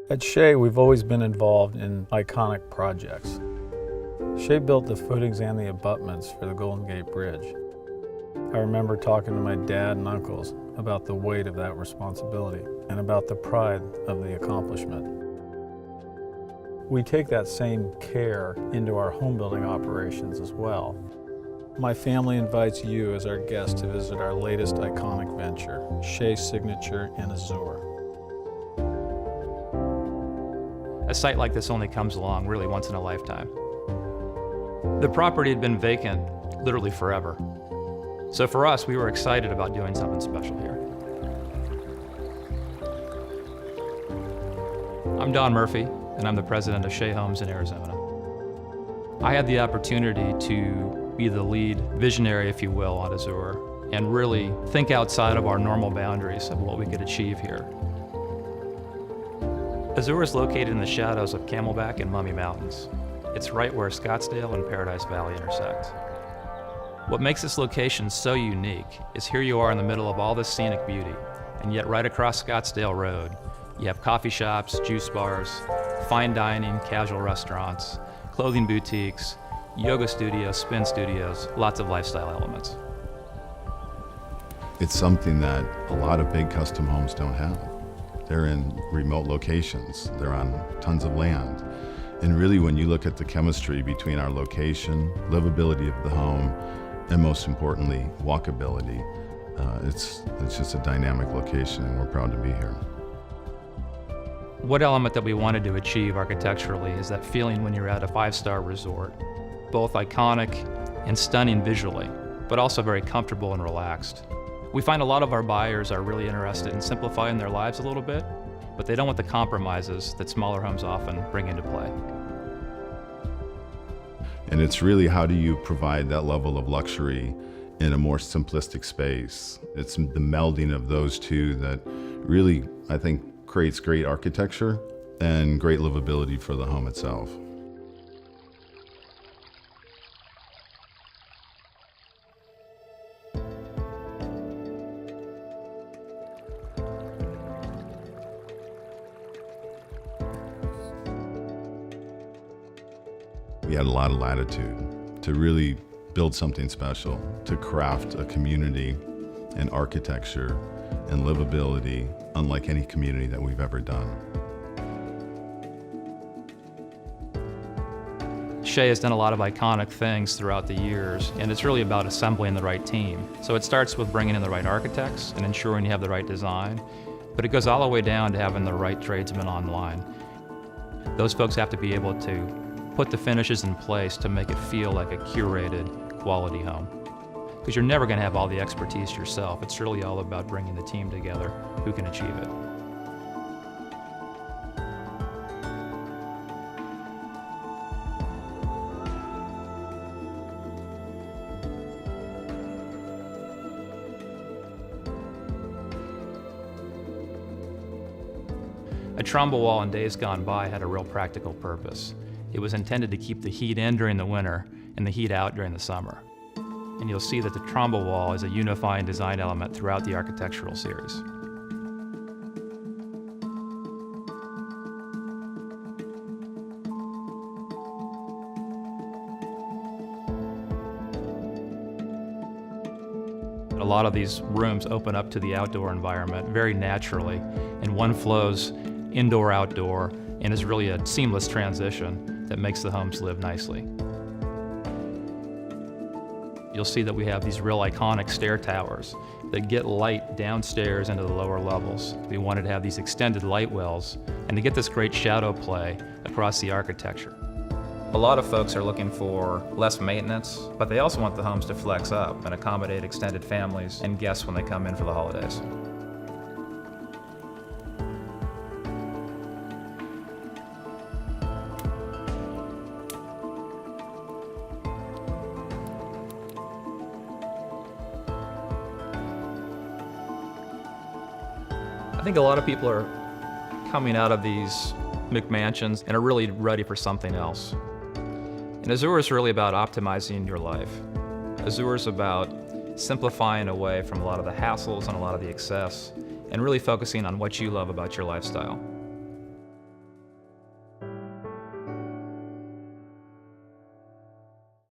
At Shea, we've always been involved in iconic projects. Shea built the footings and the abutments for the Golden Gate Bridge. I remember talking to my dad and uncles about the weight of that responsibility and about the pride of the accomplishment. We take that same care into our home building operations as well. My family invites you as our guest to visit our latest iconic venture, Shea Signature in Azure. A site like this only comes along really once in a lifetime. The property had been vacant literally forever. So for us, we were excited about doing something special here. I'm Don Murphy, and I'm the president of Shea Homes in Arizona. I had the opportunity to be the lead visionary, if you will, on Azure, and really think outside of our normal boundaries of what we could achieve here. Azure is located in the shadows of Camelback and Mummy Mountains. It's right where Scottsdale and Paradise Valley intersect. What makes this location so unique is here you are in the middle of all this scenic beauty, and yet right across Scottsdale Road, you have coffee shops, juice bars, fine dining, casual restaurants, clothing boutiques, yoga studios, spin studios, lots of lifestyle elements. It's something that a lot of big custom homes don't have. They're in remote locations, they're on tons of land. And really when you look at the chemistry between our location, livability of the home, and most importantly, walkability, it's just a dynamic location and we're proud to be here. What element that we wanted to achieve architecturally is that feeling when you're at a five-star resort, both iconic and stunning visually, but also very comfortable and relaxed. We find a lot of our buyers are really interested in simplifying their lives a little bit, but they don't want the compromises that smaller homes often bring into play. And it's really how do you provide that level of luxury in a more simplistic space. It's the melding of those two that really, I think, creates great architecture and great livability for the home itself. We had a lot of latitude to really build something special, to craft a community and architecture and livability unlike any community that we've ever done. Shea has done a lot of iconic things throughout the years, and it's really about assembling the right team. So it starts with bringing in the right architects and ensuring you have the right design, but it goes all the way down to having the right tradesmen online. Those folks have to be able to put the finishes in place to make it feel like a curated, quality home. Because you're never going to have all the expertise yourself. It's really all about bringing the team together who can achieve it. A trombo wall in days gone by had a real practical purpose. It was intended to keep the heat in during the winter and the heat out during the summer. And you'll see that the trombo wall is a unifying design element throughout the architectural series. A lot of these rooms open up to the outdoor environment very naturally, and one flows indoor-outdoor and is really a seamless transition that makes the homes live nicely. You'll see that we have these real iconic stair towers that get light downstairs into the lower levels. We wanted to have these extended light wells and to get this great shadow play across the architecture. A lot of folks are looking for less maintenance, but they also want the homes to flex up and accommodate extended families and guests when they come in for the holidays. I think a lot of people are coming out of these McMansions and are really ready for something else. And Azure is really about optimizing your life. Azure is about simplifying away from a lot of the hassles and a lot of the excess and really focusing on what you love about your lifestyle.